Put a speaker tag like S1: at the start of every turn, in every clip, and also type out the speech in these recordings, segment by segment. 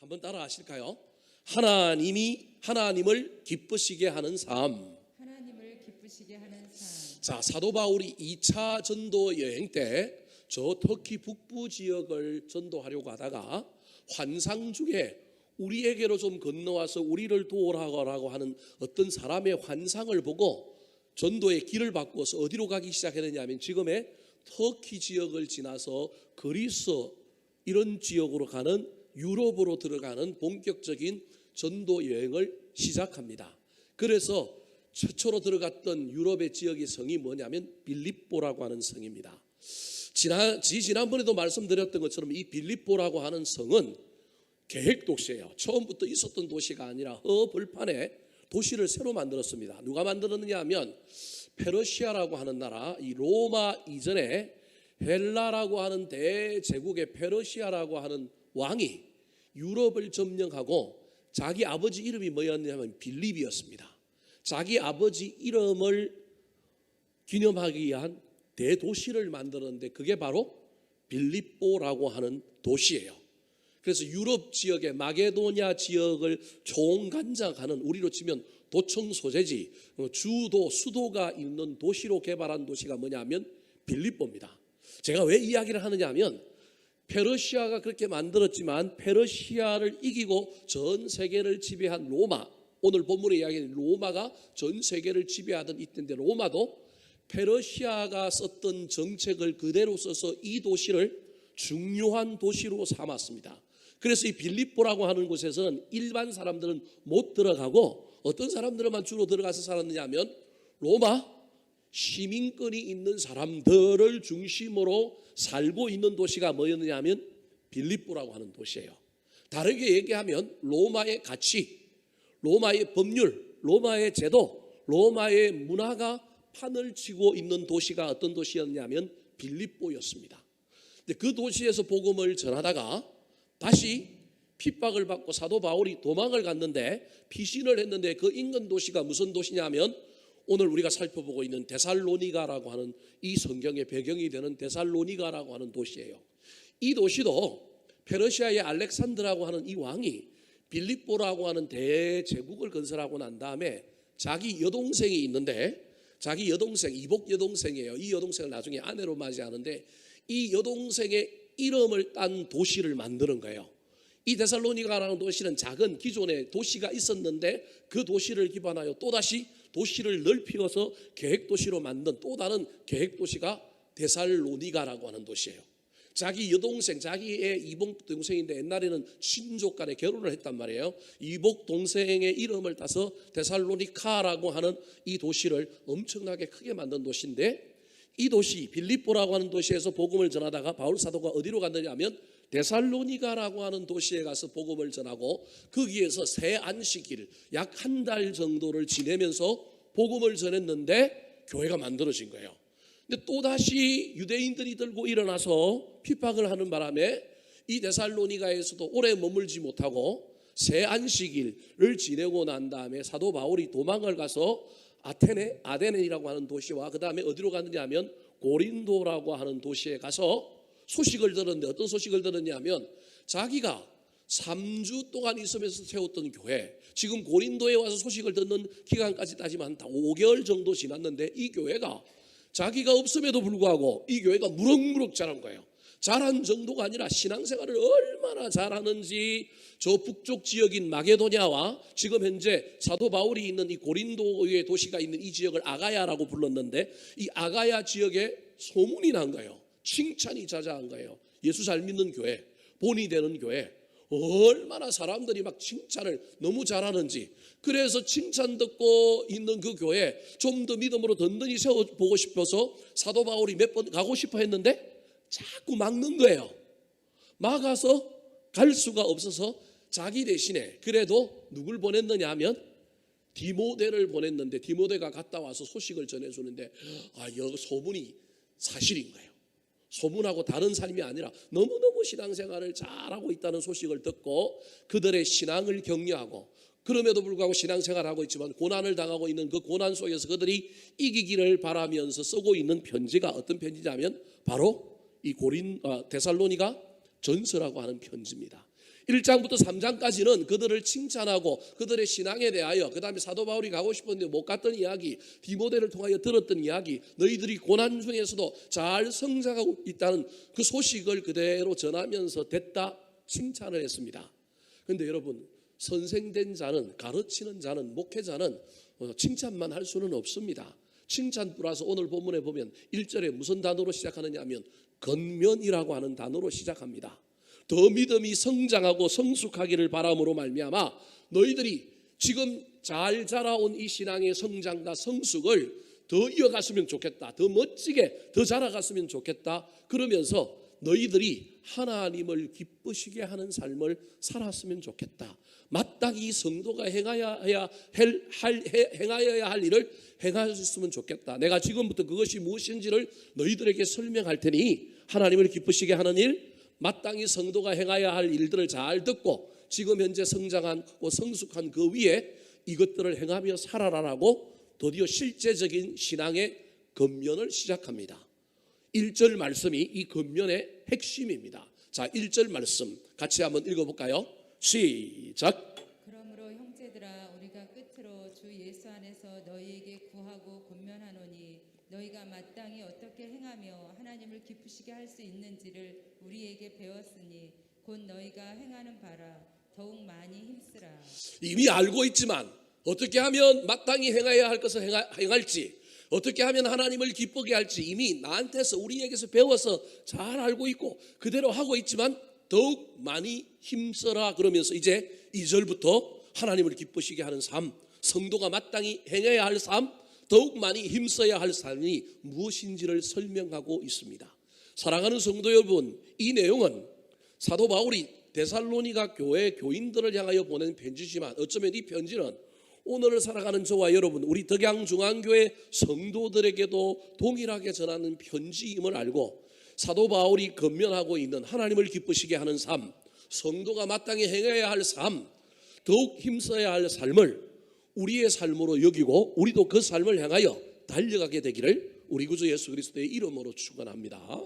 S1: 한번 따라 하실까요? 하나님을 기쁘시게 하는 삶.
S2: 하나님을 기쁘시게 하는 삶.
S1: 자, 사도 바울이 2차 전도 여행 때 저 터키 북부 지역을 전도하려고 하다가 환상 중에 우리에게로 좀 건너와서 우리를 도우라고 하는 어떤 사람의 환상을 보고 전도의 길을 바꾸어서 어디로 가기 시작했느냐면 지금의 터키 지역을 지나서 그리스 이런 지역으로 가는 유럽으로 들어가는 본격적인 전도 여행을 시작합니다. 그래서 최초로 들어갔던 유럽의 지역의 성이 뭐냐면 빌립보라고 하는 성입니다. 지난번에도 말씀드렸던 것처럼 이 빌립보라고 하는 성은 계획도시예요. 처음부터 있었던 도시가 아니라 허벌판에 도시를 새로 만들었습니다. 누가 만들었느냐 하면 페르시아라고 하는 나라, 이 로마 이전에 헬라라고 하는 대제국의 페르시아라고 하는 왕이 유럽을 점령하고 자기 아버지 이름이 뭐였냐면 빌립이었습니다. 자기 아버지 이름을 기념하기 위한 대도시를 만들었는데 그게 바로 빌립보라고 하는 도시예요. 그래서 유럽 지역의 마게도냐 지역을 총관장하는, 우리로 치면 도청 소재지, 수도가 있는 도시로 개발한 도시가 뭐냐면 빌립보입니다. 제가 왜 이야기를 하느냐 하면 페르시아가 그렇게 만들었지만 페르시아를 이기고 전 세계를 지배한 로마, 오늘 본문의 이야기는 로마가 전 세계를 지배하던 이때인데 로마도 페르시아가 썼던 정책을 그대로 써서 이 도시를 중요한 도시로 삼았습니다. 그래서 이 빌립보라고 하는 곳에서는 일반 사람들은 못 들어가고 어떤 사람들만 주로 들어가서 살았느냐 하면 로마 시민권이 있는 사람들을 중심으로 살고 있는 도시가 뭐였느냐 하면 빌립보라고 하는 도시예요. 다르게 얘기하면 로마의 가치, 로마의 법률, 로마의 제도, 로마의 문화가 판을 치고 있는 도시가 어떤 도시였냐면 빌립보였습니다. 근데 그 도시에서 복음을 전하다가 다시 핍박을 받고 사도 바울이 도망을 갔는데 피신을 했는데 그 인근 도시가 무슨 도시냐면 오늘 우리가 살펴보고 있는 데살로니가라고 하는, 이 성경의 배경이 되는 데살로니가라고 하는 도시예요. 이 도시도 페르시아의 알렉산드라고 하는 이 왕이 빌립보라고 하는 대제국을 건설하고 난 다음에 자기 여동생이 있는데, 자기 여동생, 이복 여동생이에요. 이 여동생을 나중에 아내로 맞이하는데 이 여동생의 이름을 딴 도시를 만드는 거예요. 이 데살로니가라는 도시는 작은 기존의 도시가 있었는데 그 도시를 기반하여 또다시 도시를 넓히어서 계획도시로 만든 또 다른 계획도시가 데살로니가라고 하는 도시예요. 자기 여동생, 자기의 이복 동생인데 옛날에는 친족 간에 결혼을 했단 말이에요. 이복 동생의 이름을 따서 데살로니카라고 하는 이 도시를 엄청나게 크게 만든 도시인데, 이 도시 빌립보라고 하는 도시에서 복음을 전하다가 바울 사도가 어디로 갔느냐 하면 데살로니가라고 하는 도시에 가서 복음을 전하고 거기에서 새 안식일 약 한 달 정도를 지내면서 복음을 전했는데 교회가 만들어진 거예요. 근데 또다시 유대인들이 들고 일어나서 핍박을 하는 바람에 이 데살로니가에서도 오래 머물지 못하고 새 안식일을 지내고 난 다음에 사도 바울이 도망을 가서 아데네이라고 하는 도시와 그 다음에 어디로 갔느냐 하면 고린도라고 하는 도시에 가서 소식을 들었는데 어떤 소식을 들었냐면 자기가 3주 동안 있으면서 세웠던 교회, 지금 고린도에 와서 소식을 듣는 기간까지 따지면 한 5개월 정도 지났는데 이 교회가 자기가 없음에도 불구하고 이 교회가 무럭무럭 자란 거예요. 자란 정도가 아니라 신앙생활을 얼마나 잘하는지 저 북쪽 지역인 마게도냐와 지금 현재 사도 바울이 있는 이 고린도의 도시가 있는 이 지역을 아가야라고 불렀는데 이 아가야 지역에 소문이 난 거예요. 칭찬이 자자한 거예요. 예수 잘 믿는 교회, 본이 되는 교회, 얼마나 사람들이 막 칭찬을 너무 잘하는지. 그래서 칭찬 듣고 있는 그 교회 좀 더 믿음으로 든든히 세워보고 싶어서 사도 바울이 몇 번 가고 싶어 했는데 자꾸 막는 거예요. 막아서 갈 수가 없어서 자기 대신에 그래도 누굴 보냈느냐 하면 디모데를 보냈는데 디모데가 갔다 와서 소식을 전해주는데 이 소문이 사실인 거예요. 소문하고 다른 삶이 아니라 너무너무 신앙생활을 잘하고 있다는 소식을 듣고 그들의 신앙을 격려하고, 그럼에도 불구하고 신앙생활을 하고 있지만 고난을 당하고 있는 그 고난 속에서 그들이 이기기를 바라면서 쓰고 있는 편지가 어떤 편지냐면 바로 이 데살로니가 전서라고 하는 편지입니다. 1장부터 3장까지는 그들을 칭찬하고 그들의 신앙에 대하여, 그 다음에 사도 바울이 가고 싶었는데 못 갔던 이야기, 디모데를 통하여 들었던 이야기, 너희들이 고난 중에서도 잘 성장하고 있다는 그 소식을 그대로 전하면서 됐다 칭찬을 했습니다. 그런데 여러분, 선생된 자는, 가르치는 자는, 목회자는 칭찬만 할 수는 없습니다. 칭찬 플러스 오늘 본문에 보면 1절에 무슨 단어로 시작하느냐 하면 건면이라고 하는 단어로 시작합니다. 더 믿음이 성장하고 성숙하기를 바람으로 말미암아 너희들이 지금 잘 자라온 이 신앙의 성장과 성숙을 더 이어갔으면 좋겠다, 더 멋지게 더 자라갔으면 좋겠다, 그러면서 너희들이 하나님을 기쁘시게 하는 삶을 살았으면 좋겠다, 마땅히 성도가 행하여야 할 일을 행하셨으면 좋겠다, 내가 지금부터 그것이 무엇인지를 너희들에게 설명할 테니 하나님을 기쁘시게 하는 일, 마땅히 성도가 행하여야 할 일들을 잘 듣고 지금 현재 성장하고 성숙한 그 위에 이것들을 행하며 살아라라고 드디어 실제적인 신앙의 권면을 시작합니다. 1절 말씀이 이 권면의 핵심입니다. 자, 1절 말씀 같이 한번 읽어볼까요? 시작.
S2: 그러므로 형제들아 우리가 끝으로 주 예수 안에서 너희에게 구하고 권면하노니 너희가 마땅히 어떻게 행하며 하나님을 기쁘시게 할 수 있는지를 우리에게 배웠으니 곧 너희가 행하는 바라 더욱 많이 힘쓰라.
S1: 이미 알고 있지만 어떻게 하면 마땅히 행해야 할 것을 행할지, 어떻게 하면 하나님을 기쁘게 할지 이미 나한테서, 우리에게서 배워서 잘 알고 있고 그대로 하고 있지만 더욱 많이 힘써라 그러면서 이제 2절부터 하나님을 기쁘시게 하는 삶, 성도가 마땅히 행해야 할 삶, 더욱 많이 힘써야 할 삶이 무엇인지를 설명하고 있습니다. 사랑하는 성도 여러분, 이 내용은 사도 바울이 데살로니가 교회 교인들을 향하여 보낸 편지지만 어쩌면 이 편지는 오늘을 살아가는 저와 여러분, 우리 덕양중앙교회 성도들에게도 동일하게 전하는 편지임을 알고 사도 바울이 권면하고 있는 하나님을 기쁘시게 하는 삶, 성도가 마땅히 행해야 할 삶, 더욱 힘써야 할 삶을 우리의 삶으로 여기고 우리도 그 삶을 향하여 달려가게 되기를 우리 구주 예수 그리스도의 이름으로 축원합니다.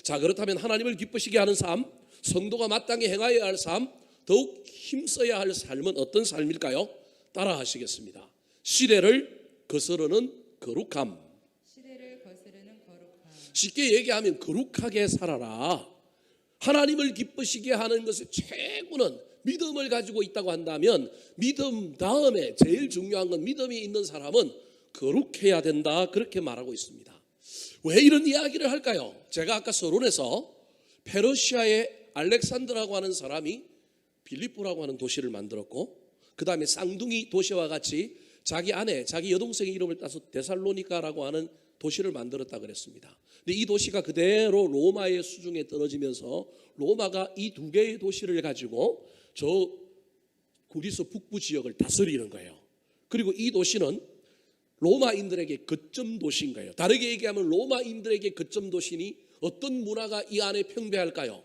S1: 자, 그렇다면 하나님을 기쁘시게 하는 삶, 성도가 마땅히 행하여야 할 삶, 더욱 힘써야 할 삶은 어떤 삶일까요? 따라 하시겠습니다. 시대를 거스르는 거룩함.
S2: 시대를 거스르는 거룩함.
S1: 쉽게 얘기하면 거룩하게 살아라. 하나님을 기쁘시게 하는 것의 최고는 믿음을 가지고 있다고 한다면 믿음 다음에 제일 중요한 건 믿음이 있는 사람은 거룩해야 된다, 그렇게 말하고 있습니다. 왜 이런 이야기를 할까요? 제가 아까 서론에서 페르시아의 알렉산더라고 하는 사람이 빌립보라고 하는 도시를 만들었고 그 다음에 쌍둥이 도시와 같이 자기 아내, 자기 여동생의 이름을 따서 데살로니가라고 하는 도시를 만들었다 그랬습니다. 근데 이 도시가 그대로 로마의 수중에 떨어지면서 로마가 이 두 개의 도시를 가지고 저 그리스 북부 지역을 다스리는 거예요. 그리고 이 도시는 로마인들에게 거점 도시인 거예요. 다르게 얘기하면 로마인들에게 거점 도시니 어떤 문화가 이 안에 평배할까요?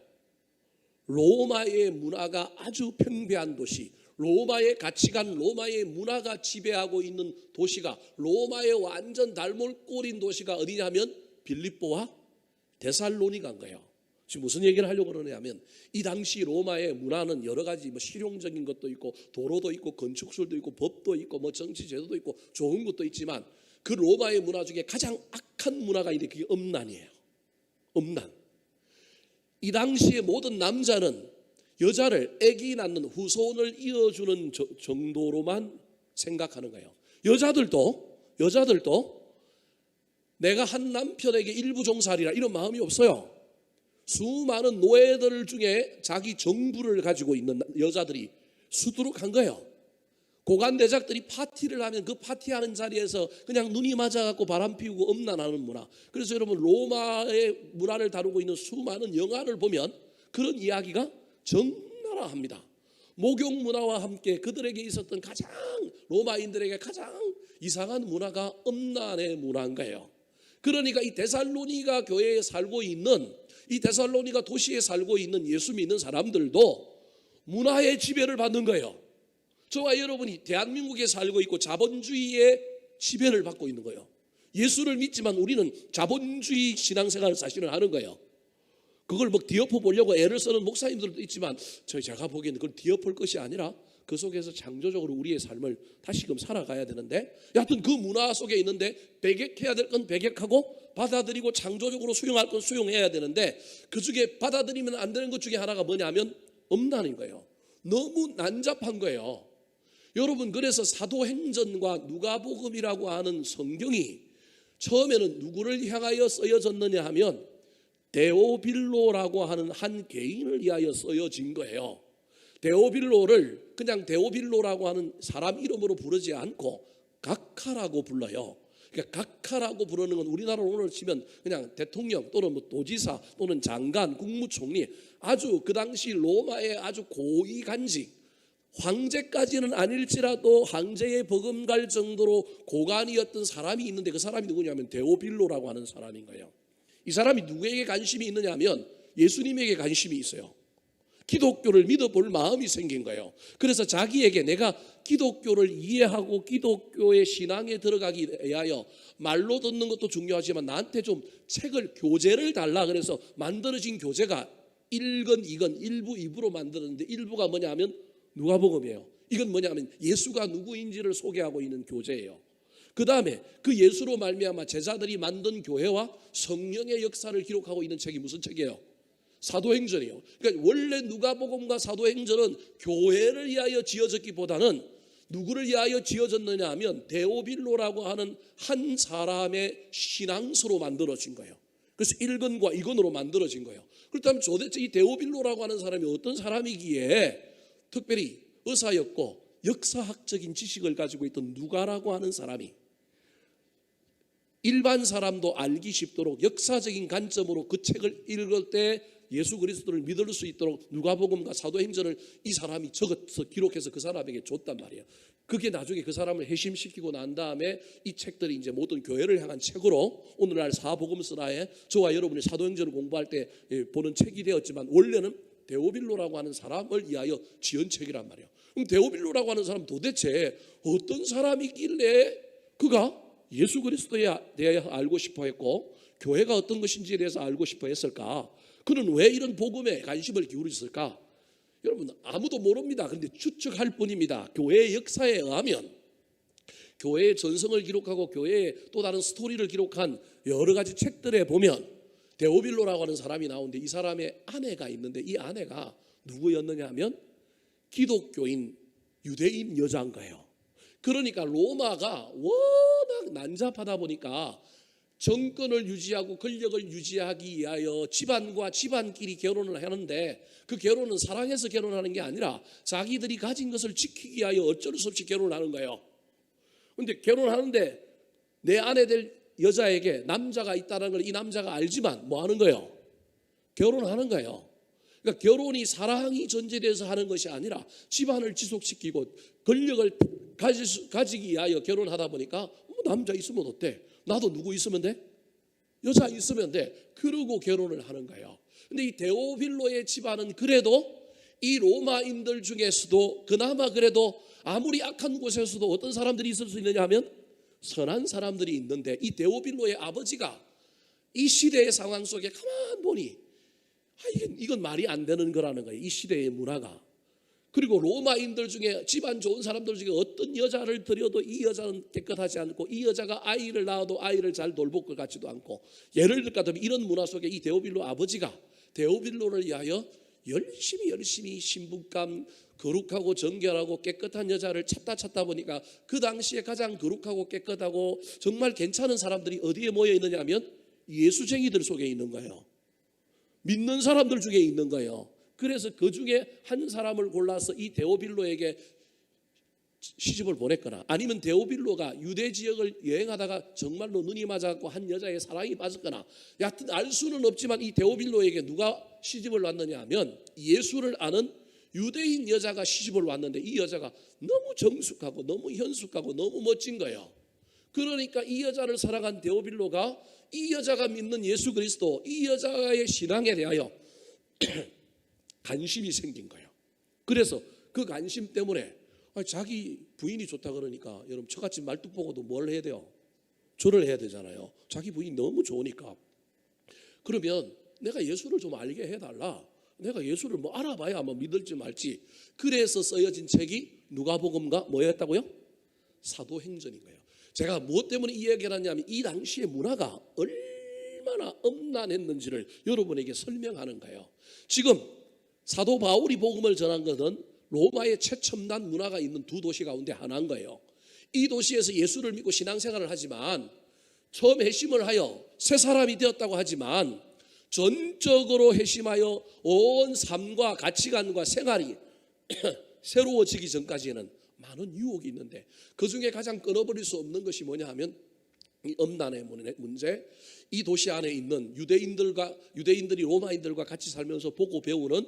S1: 로마의 문화가 아주 평배한 도시, 로마의 가치관, 로마의 문화가 지배하고 있는 도시가, 로마의 완전 달몰골인 도시가 어디냐면 빌립보와 데살로니가인 거예요. 지금 무슨 얘기를 하려고 그러냐면 이 당시 로마의 문화는 여러 가지 실용적인 것도 있고 도로도 있고 건축술도 있고 법도 있고 정치 제도도 있고 좋은 것도 있지만 그 로마의 문화 중에 가장 악한 문화가 있는데 그게 음란이에요. 음란. 이 당시의 모든 남자는 여자를 아기 낳는 후손을 이어주는 정도로만 생각하는 거예요. 여자들도 내가 한 남편에게 일부종살이라 이런 마음이 없어요. 수많은 노예들 중에 자기 정부를 가지고 있는 여자들이 수두룩한 거예요. 고관대작들이 파티를 하면 그 파티하는 자리에서 그냥 눈이 맞아갖고 바람 피우고 음란하는 문화. 그래서 여러분 로마의 문화를 다루고 있는 수많은 영화를 보면 그런 이야기가 적나라합니다. 목욕 문화와 함께 그들에게 있었던 가장 로마인들에게 가장 이상한 문화가 음란의 문화인 거예요. 그러니까 이 데살로니가 교회에 살고 있는, 이 데살로니가 도시에 살고 있는 예수 믿는 사람들도 문화의 지배를 받는 거예요. 저와 여러분이 대한민국에 살고 있고 자본주의의 지배를 받고 있는 거예요. 예수를 믿지만 우리는 자본주의 신앙생활을 사실은 하는 거예요. 그걸 뭐 뒤엎어 보려고 애를 쓰는 목사님들도 있지만 제가 보기에는 그걸 뒤엎을 것이 아니라 그 속에서 창조적으로 우리의 삶을 다시금 살아가야 되는데, 여하튼 그 문화 속에 있는데 배격해야 될 건 배격하고 받아들이고 창조적으로 수용할 건 수용해야 되는데, 그 중에 받아들이면 안 되는 것 중에 하나가 뭐냐면 없다는 거예요. 너무 난잡한 거예요. 여러분, 그래서 사도행전과 누가복음이라고 하는 성경이 처음에는 누구를 향하여 쓰여졌느냐 하면 데오빌로라고 하는 한 개인을 위하여 쓰여진 거예요. 데오빌로를 그냥 데오빌로라고 하는 사람 이름으로 부르지 않고 각하라고 불러요. 그러니까 각하라고 부르는 건 우리나라로 오늘 치면 그냥 대통령 또는 뭐 도지사 또는 장관, 국무총리, 아주 그 당시 로마의 아주 고위 간직, 황제까지는 아닐지라도 황제의 버금갈 정도로 고관이었던 사람이 있는데, 그 사람이 누구냐면 데오빌로라고 하는 사람인 거예요. 이 사람이 누구에게 관심이 있느냐 하면 예수님에게 관심이 있어요. 기독교를 믿어볼 마음이 생긴 거예요. 그래서 자기에게 내가 기독교를 이해하고 기독교의 신앙에 들어가기 위하여 말로 듣는 것도 중요하지만 나한테 좀 책을, 교재를 달라. 그래서 만들어진 교재가 1권, 2권, 1부, 2부로 만들었는데 1부가 뭐냐면 누가복음이에요. 이건 뭐냐면 예수가 누구인지를 소개하고 있는 교재예요. 그 다음에 그 예수로 말미암아 제자들이 만든 교회와 성령의 역사를 기록하고 있는 책이 무슨 책이에요? 사도행전이에요. 그러니까 원래 누가복음과 사도행전은 교회를 위하여 지어졌기보다는 누구를 위하여 지어졌느냐 하면 데오빌로라고 하는 한 사람의 신앙서로 만들어진 거예요. 그래서 1권과 2권으로 만들어진 거예요. 그렇다면 도대체 이 데오빌로라고 하는 사람이 어떤 사람이기에 특별히 의사였고 역사학적인 지식을 가지고 있던 누가라고 하는 사람이 일반 사람도 알기 쉽도록 역사적인 관점으로 그 책을 읽을 때 예수 그리스도를 믿을 수 있도록 누가복음과 사도행전을 이 사람이 적어서 기록해서 그 사람에게 줬단 말이에요. 그게 나중에 그 사람을 회심시키고 난 다음에 이 책들이 이제 모든 교회를 향한 책으로 오늘날 사복음서라에 저와 여러분이 사도행전을 공부할 때 보는 책이 되었지만, 원래는 데오빌로라고 하는 사람을 위하여 지은 책이란 말이에요. 그럼 데오빌로라고 하는 사람은 도대체 어떤 사람이길래 그가 예수 그리스도에 대해 알고 싶어 했고 교회가 어떤 것인지에 대해서 알고 싶어 했을까? 그는 왜 이런 복음에 관심을 기울였을까? 여러분, 아무도 모릅니다. 그런데 추측할 뿐입니다. 교회의 역사에 의하면, 교회의 전성을 기록하고 교회의 또 다른 스토리를 기록한 여러 가지 책들에 보면 데오빌로라고 하는 사람이 나오는데, 이 사람의 아내가 있는데 이 아내가 누구였느냐 하면 기독교인 유대인 여자인 거예요. 그러니까 로마가 워낙 난잡하다 보니까 정권을 유지하고 권력을 유지하기 위하여 집안과 집안끼리 결혼을 하는데, 그 결혼은 사랑해서 결혼하는 게 아니라 자기들이 가진 것을 지키기 위하여 어쩔 수 없이 결혼을 하는 거예요. 그런데 결혼하는데 내 아내 될 여자에게 남자가 있다는 걸 이 남자가 알지만 뭐 하는 거예요? 결혼하는 거예요. 그러니까 결혼이 사랑이 전제돼서 하는 것이 아니라 집안을 지속시키고 권력을 가지기 위하여 결혼하다 보니까 남자 있으면 어때? 나도 누구 있으면 돼? 여자 있으면 돼. 그러고 결혼을 하는 거예요. 근데 이 데오빌로의 집안은 그래도 이 로마인들 중에서도 그나마 그래도 아무리 악한 곳에서도 어떤 사람들이 있을 수 있느냐 하면 선한 사람들이 있는데, 이 데오빌로의 아버지가 이 시대의 상황 속에 가만 보니 이건 말이 안 되는 거라는 거예요. 이 시대의 문화가. 그리고 로마인들 중에 집안 좋은 사람들 중에 어떤 여자를 들여도 이 여자는 깨끗하지 않고, 이 여자가 아이를 낳아도 아이를 잘 돌볼 것 같지도 않고, 예를 들면 이런 문화 속에 이 데오빌로 아버지가 데오빌로를 위하여 열심히 신부감, 거룩하고 정결하고 깨끗한 여자를 찾다 보니까 그 당시에 가장 거룩하고 깨끗하고 정말 괜찮은 사람들이 어디에 모여 있느냐 하면 예수쟁이들 속에 있는 거예요. 믿는 사람들 중에 있는 거예요. 그래서 그 중에 한 사람을 골라서 이 데오빌로에게 시집을 보냈거나, 아니면 데오빌로가 유대 지역을 여행하다가 정말로 눈이 맞아갖고 한 여자의 사랑이 빠졌거나, 여하튼 알 수는 없지만 이 데오빌로에게 누가 시집을 왔느냐 하면 예수를 아는 유대인 여자가 시집을 왔는데, 이 여자가 너무 정숙하고 너무 현숙하고 너무 멋진 거예요. 그러니까 이 여자를 사랑한 데오빌로가 이 여자가 믿는 예수 그리스도, 이 여자의 신앙에 대하여 관심이 생긴 거예요. 그래서 그 관심 때문에 자기 부인이 좋다 그러니까, 여러분 저같이 말뚝 보고도 뭘 해야 돼요? 절을 해야 되잖아요. 자기 부인이 너무 좋으니까. 그러면 내가 예수를 좀 알게 해달라. 내가 예수를 뭐 알아봐야 뭐 믿을지 말지. 그래서 쓰여진 책이 누가복음과 뭐였다고요? 사도행전인 거예요. 제가 무엇 때문에 이 얘기를 하냐면 이 당시의 문화가 얼마나 엄난했는지를 여러분에게 설명하는 거예요. 지금 사도 바울이 복음을 전한 것은 로마의 최첨단 문화가 있는 두 도시 가운데 하나인 거예요. 이 도시에서 예수를 믿고 신앙생활을 하지만 처음 회심을 하여 새 사람이 되었다고 하지만 전적으로 회심하여 온 삶과 가치관과 생활이 새로워지기 전까지는 많은 유혹이 있는데 그중에 가장 끊어버릴 수 없는 것이 뭐냐 하면 이 엄난의 문제. 이 도시 안에 있는 유대인들이 로마인들과 같이 살면서 보고 배우는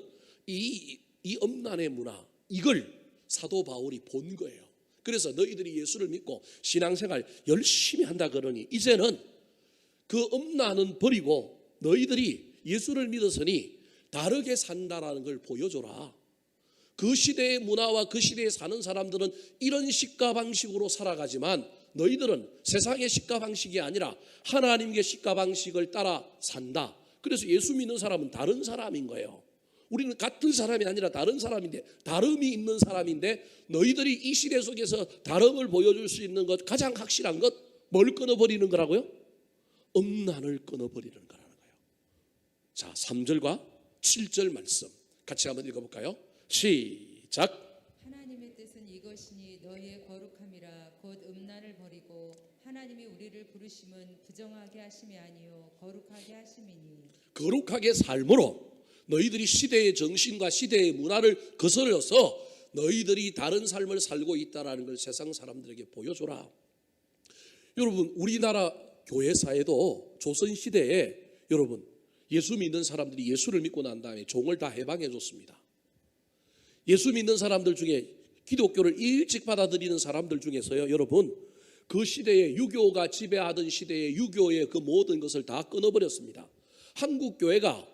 S1: 이 엄난의 문화, 이걸 사도 바울이 본 거예요. 그래서 너희들이 예수를 믿고 신앙생활 열심히 한다 그러니 이제는 그 엄난은 버리고 너희들이 예수를 믿었으니 다르게 산다라는 걸 보여줘라. 그 시대의 문화와 그 시대에 사는 사람들은 이런 식가 방식으로 살아가지만 너희들은 세상의 식가 방식이 아니라 하나님의 식가 방식을 따라 산다. 그래서 예수 믿는 사람은 다른 사람인 거예요. 우리는 같은 사람이 아니라 다른 사람인데, 다름이 있는 사람인데 너희들이 이 시대 속에서 다름을 보여줄 수 있는 것, 가장 확실한 것, 뭘 끊어버리는 거라고요? 엄난을 끊어버리는 거라는 거예요. 자, 3절과 7절 말씀 같이 한번 읽어볼까요? 시작.
S2: 하나님의 뜻은 이것이니 너희의 거룩함이라. 곧 음란을 버리고 하나님이 우리를 부르심은 부정하게 하심이 아니요 거룩하게 하심이니.
S1: 거룩하게 삶으로 너희들이 시대의 정신과 시대의 문화를 거슬러서 너희들이 다른 삶을 살고 있다는 걸 세상 사람들에게 보여줘라. 여러분, 우리나라 교회사에도 조선시대에 여러분 예수 믿는 사람들이 예수를 믿고 난 다음에 종을 다 해방해 줬습니다. 예수 믿는 사람들 중에 기독교를 일찍 받아들이는 사람들 중에서요, 여러분 그 시대에 유교가 지배하던 시대에 유교의 그 모든 것을 다 끊어버렸습니다. 한국 교회가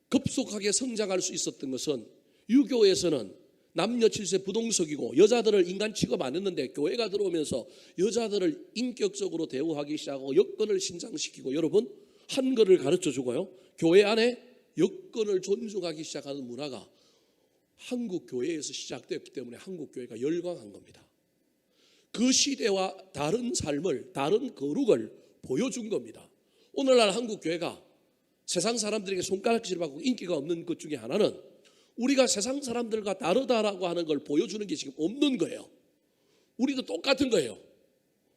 S1: 급속하게 성장할 수 있었던 것은 유교에서는 남녀 7세 부동석이고 여자들을 인간 취급 안 했는데 교회가 들어오면서 여자들을 인격적으로 대우하기 시작하고 여건을 신장시키고 여러분 한글을 가르쳐주고요, 교회 안에 여건을 존중하기 시작하는 문화가 한국 교회에서 시작되었기 때문에 한국 교회가 열광한 겁니다. 그 시대와 다른 삶을, 다른 거룩을 보여준 겁니다. 오늘날 한국 교회가 세상 사람들에게 손가락질 받고 인기가 없는 것 중에 하나는 우리가 세상 사람들과 다르다라고 하는 걸 보여주는 게 지금 없는 거예요. 우리도 똑같은 거예요.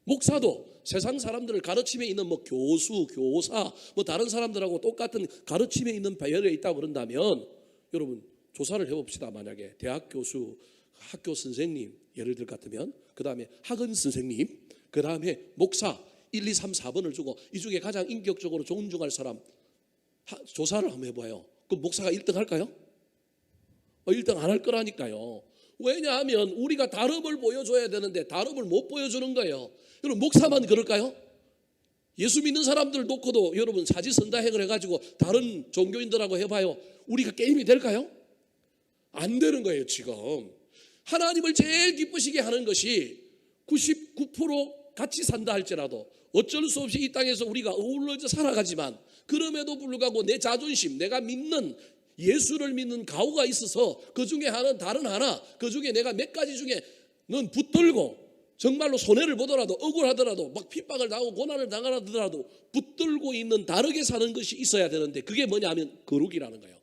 S1: 목사도 세상 사람들을 가르침에 있는 뭐 교수, 교사, 뭐 다른 사람들하고 똑같은 가르침에 있는 배열에 있다고 그런다면 여러분 조사를 해봅시다. 만약에 대학 교수, 학교 선생님 예를 들 같으면 그 다음에 학원 선생님, 그 다음에 목사 1, 2, 3, 4번을 주고 이 중에 가장 인격적으로 존중할 사람 조사를 한번 해봐요. 그럼 목사가 1등 할까요? 1등 안 할 거라니까요. 왜냐하면 우리가 다름을 보여줘야 되는데 다름을 못 보여주는 거예요. 여러분 목사만 그럴까요? 예수 믿는 사람들 놓고도 여러분 사지선다행을 해가지고 다른 종교인들하고 해봐요. 우리가 게임이 될까요? 안 되는 거예요. 지금 하나님을 제일 기쁘시게 하는 것이 99% 같이 산다 할지라도 어쩔 수 없이 이 땅에서 우리가 어우러져 살아가지만 그럼에도 불구하고 내 자존심, 내가 믿는 예수를 믿는 가오가 있어서 그 중에 다른 하나, 그 중에 내가 몇 가지 중에 넌 붙들고 정말로 손해를 보더라도 억울하더라도 막 핍박을 당하고 고난을 당하더라도 붙들고 있는 다르게 사는 것이 있어야 되는데 그게 뭐냐면 거룩이라는 거예요.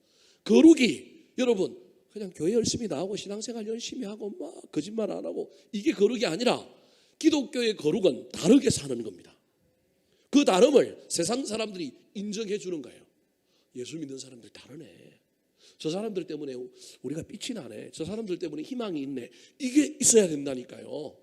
S1: 거룩이 여러분 그냥 교회 열심히 나오고 신앙생활 열심히 하고 막 거짓말 안 하고 이게 거룩이 아니라 기독교의 거룩은 다르게 사는 겁니다. 그 다름을 세상 사람들이 인정해 주는 거예요. 예수 믿는 사람들 다르네. 저 사람들 때문에 우리가 빛이 나네. 저 사람들 때문에 희망이 있네. 이게 있어야 된다니까요.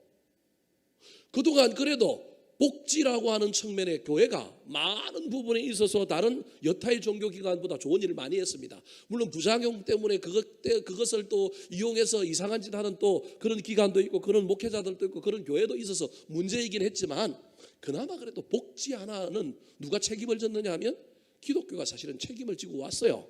S1: 그동안 그래도 복지라고 하는 측면의 교회가 많은 부분에 있어서 다른 여타의 종교기관보다 좋은 일을 많이 했습니다. 물론 부작용 때문에 그것을 또 이용해서 이상한 짓 하는 또 그런 기관도 있고 그런 목회자들도 있고 그런 교회도 있어서 문제이긴 했지만 그나마 그래도 복지 하나는 누가 책임을 졌느냐 하면 기독교가 사실은 책임을 지고 왔어요.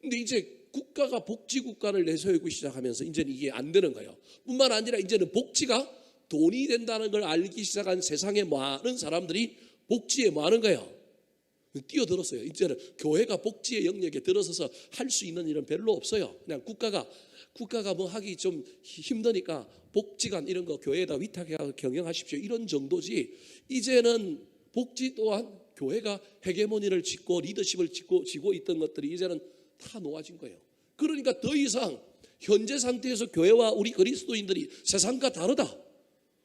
S1: 근데 이제 국가가 복지국가를 내세우기 시작하면서 이제는 이게 안 되는 거예요. 뿐만 아니라 이제는 복지가 돈이 된다는 걸 알기 시작한 세상의 많은 사람들이 복지에 뭐 하는 거예요? 뛰어들었어요. 이제는 교회가 복지의 영역에 들어서서 할 수 있는 일은 별로 없어요. 그냥 국가가 뭐 하기 좀 힘드니까 복지관 이런 거 교회에다 위탁해서 경영하십시오, 이런 정도지. 이제는 복지 또한 교회가 헤게모니를 짓고 리더십을 지고 있던 것들이 이제는 다 놓아진 거예요. 그러니까 더 이상 현재 상태에서 교회와 우리 그리스도인들이 세상과 다르다,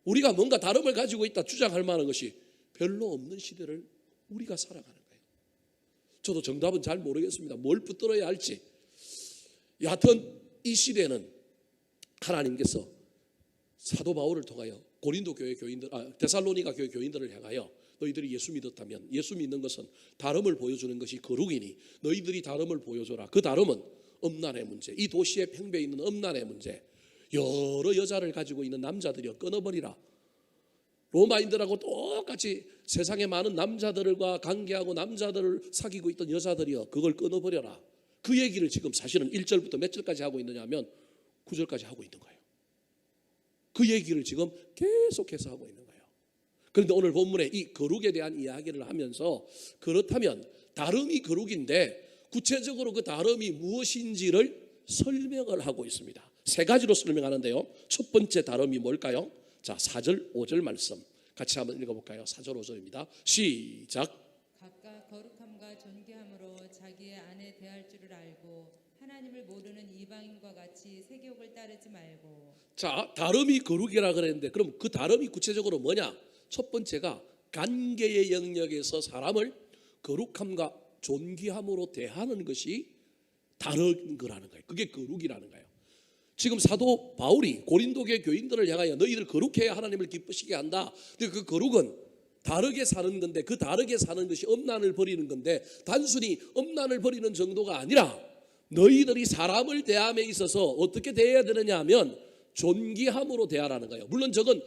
S1: 우리가 뭔가 다름을 가지고 있다 주장할 만한 것이 별로 없는 시대를 우리가 살아가는 거예요. 저도 정답은 잘 모르겠습니다. 뭘 붙들어야 할지. 여하튼 이 시대는 하나님께서 사도 바울을 통하여 고린도 교회 교인들, 데살로니가 교회 교인들을 향하여 너희들이 예수 믿었다면, 예수 믿는 것은 다름을 보여주는 것이 거룩이니 너희들이 다름을 보여줘라. 그 다름은 음란의 문제, 이 도시의 팽배에 있는 음란의 문제, 여러 여자를 가지고 있는 남자들이여 끊어버리라. 로마인들하고 똑같이 세상에 많은 남자들과 관계하고 남자들을 사귀고 있던 여자들이여 그걸 끊어버려라. 그 얘기를 지금 사실은 1절부터 몇 절까지 하고 있느냐면 9절까지 하고 있는 거예요. 그 얘기를 지금 계속해서 하고 있는 거예요. 그런데 오늘 본문에 이 거룩에 대한 이야기를 하면서, 그렇다면 다름이 거룩인데 구체적으로 그 다름이 무엇인지를 설명을 하고 있습니다. 세 가지로 설명하는데요. 첫 번째 다름이 뭘까요? 자, 4절 5절 말씀 같이 한번 읽어볼까요? 4절 5절입니다. 시작.
S2: 각각 거룩함과 존귀함으로 자기의 아내 대할 줄을 알고 하나님을 모르는 이방인과 같이 세욕을 따르지 말고.
S1: 자, 다름이 거룩이라 그랬는데 그럼 그 다름이 구체적으로 뭐냐? 첫 번째가 관계의 영역에서 사람을 거룩함과 존귀함으로 대하는 것이 다른 거라는 거예요. 그게 거룩이라는 거예요. 지금 사도 바울이 고린도 교회 교인들을 향하여 너희들 거룩해야 하나님을 기쁘시게 한다. 근데 그 거룩은 다르게 사는 건데, 그 다르게 사는 것이 음란을 버리는 건데, 단순히 음란을 버리는 정도가 아니라 너희들이 사람을 대함에 있어서 어떻게 대해야 되느냐 하면 존귀함으로 대하라는 거예요. 물론 저건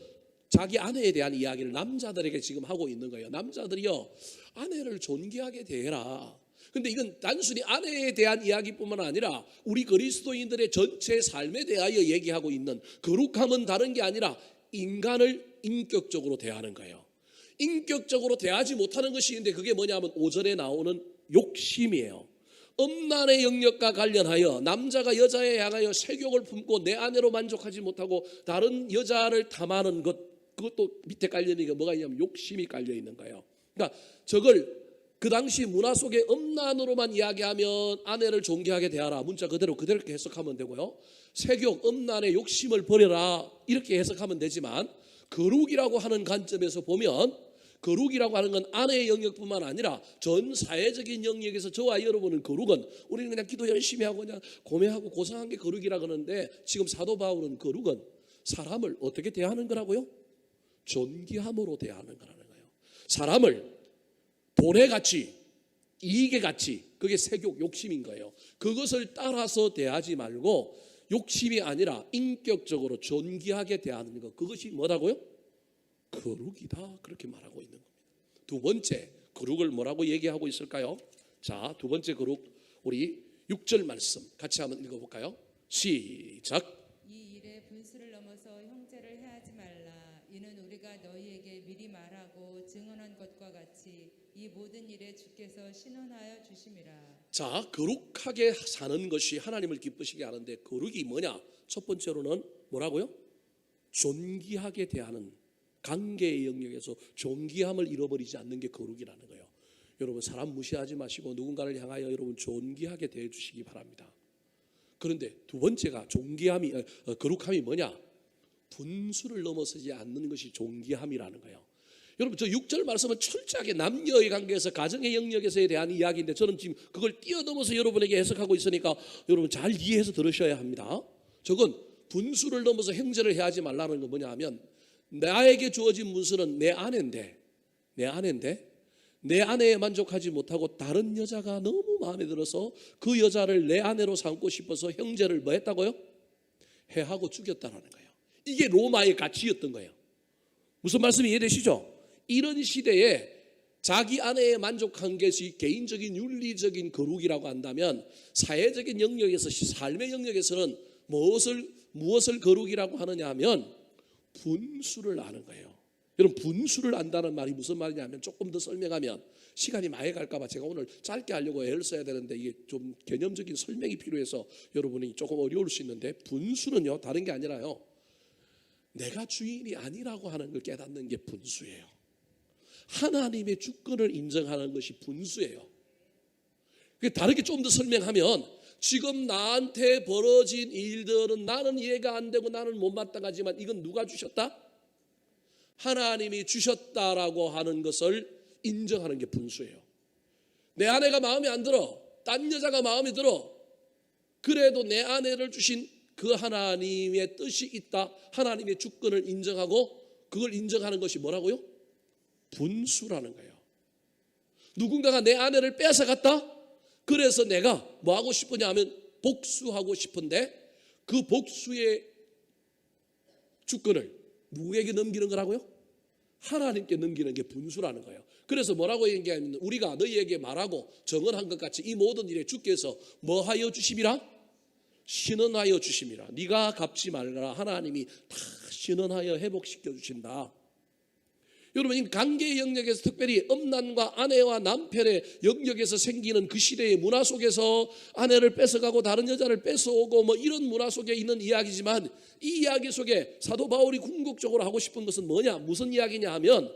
S1: 자기 아내에 대한 이야기를 남자들에게 지금 하고 있는 거예요. 남자들이요, 아내를 존귀하게 대해라. 근데 이건 단순히 아내에 대한 이야기뿐만 아니라 우리 그리스도인들의 전체 삶에 대하여 얘기하고 있는, 거룩함은 다른 게 아니라 인간을 인격적으로 대하는 거예요. 인격적으로 대하지 못하는 것이 있는데 그게 뭐냐면 5절에 나오는 욕심이에요. 음란의 영역과 관련하여 남자가 여자에 향하여 색욕을 품고 내 아내로 만족하지 못하고 다른 여자를 탐하는 것, 그것도 밑에 깔려있는 게 뭐가 있냐면 욕심이 깔려있는 거예요. 그러니까 저걸 그 당시 문화 속에 음란으로만 이야기하면 아내를 존귀하게 대하라, 문자 그대로 그렇게 해석하면 되고요. 색욕, 음란의 욕심을 버려라, 이렇게 해석하면 되지만 거룩이라고 하는 관점에서 보면 거룩이라고 하는 건 아내의 영역뿐만 아니라 전 사회적인 영역에서 저와 여러분은 거룩은 우리는 그냥 기도 열심히 하고 그냥 고매하고 고상한 게 거룩이라 그러는데, 지금 사도 바울은 거룩은 사람을 어떻게 대하는 거라고요? 존귀함으로 대하는 거라는 거예요. 사람을 돈의 가치, 이익의 가치, 그게 색욕, 욕심인 거예요. 그것을 따라서 대하지 말고 욕심이 아니라 인격적으로 존귀하게 대하는 것, 그것이 뭐라고요? 거룩이다, 그렇게 말하고 있는 겁니다. 두 번째 거룩을 뭐라고 얘기하고 있을까요? 자, 두 번째 거룩 우리 6절 말씀 같이 한번 읽어볼까요? 시작.
S2: 이 일에 분수를 넘어서 형제를 해하지 말라. 이는 우리가 너희에게 미리 말하고 증언한 것과 같이 이 모든 일에 주께서 신원하여 주심이라.
S1: 자, 거룩하게 사는 것이 하나님을 기쁘시게 하는데 거룩이 뭐냐? 첫 번째로는 뭐라고요? 존귀하게 대하는, 관계의 영역에서 존귀함을 잃어버리지 않는 게 거룩이라는 거예요. 여러분, 사람 무시하지 마시고 누군가를 향하여 여러분 존귀하게 대해 주시기 바랍니다. 그런데 두 번째가 거룩함이 뭐냐? 분수를 넘어서지 않는 것이 존귀함이라는 거예요. 여러분, 저 6절 말씀은 철저하게 남녀의 관계에서 가정의 영역에서에 대한 이야기인데 저는 지금 그걸 뛰어넘어서 여러분에게 해석하고 있으니까 여러분 잘 이해해서 들으셔야 합니다. 저건 분수를 넘어서 형제를 해하지 말라는 건 뭐냐 하면, 나에게 주어진 문수는 내 아내인데 내 아내에 만족하지 못하고 다른 여자가 너무 마음에 들어서 그 여자를 내 아내로 삼고 싶어서 형제를 뭐 했다고요? 해하고 죽였다라는 거예요. 이게 로마의 가치였던 거예요. 무슨 말씀이 이해되시죠? 이런 시대에 자기 아내에 만족한 것이 개인적인 윤리적인 거룩이라고 한다면, 사회적인 영역에서, 삶의 영역에서는 무엇을 거룩이라고 하느냐 하면 분수를 아는 거예요. 여러분, 분수를 안다는 말이 무슨 말이냐면, 조금 더 설명하면 시간이 많이 갈까 봐 제가 오늘 짧게 하려고 애를 써야 되는데 이게 좀 개념적인 설명이 필요해서 여러분이 조금 어려울 수 있는데, 분수는요 다른 게 아니라요, 내가 주인이 아니라고 하는 걸 깨닫는 게 분수예요. 하나님의 주권을 인정하는 것이 분수예요. 다르게 좀 더 설명하면, 지금 나한테 벌어진 일들은 나는 이해가 안 되고 나는 못마땅하지만 이건 누가 주셨다? 하나님이 주셨다라고 하는 것을 인정하는 게 분수예요. 내 아내가 마음에 안 들어, 딴 여자가 마음에 들어, 그래도 내 아내를 주신 그 하나님의 뜻이 있다, 하나님의 주권을 인정하고 그걸 인정하는 것이 뭐라고요? 분수라는 거예요. 누군가가 내 아내를 뺏어갔다? 그래서 내가 뭐 하고 싶으냐 하면 복수하고 싶은데, 그 복수의 주권을 누구에게 넘기는 거라고요? 하나님께 넘기는 게 분수라는 거예요. 그래서 뭐라고 얘기하면, 우리가 너희에게 말하고 정언한 것 같이 이 모든 일에 주께서 뭐 하여 주심이라? 신원하여 주심이라. 네가 갚지 말라. 하나님이 다 신원하여 회복시켜 주신다. 여러분, 이 관계의 영역에서, 특별히 엄난과 아내와 남편의 영역에서 생기는 그 시대의 문화 속에서 아내를 뺏어가고 다른 여자를 뺏어오고 뭐 이런 문화 속에 있는 이야기지만, 이 이야기 속에 사도 바울이 궁극적으로 하고 싶은 것은 뭐냐, 무슨 이야기냐 하면,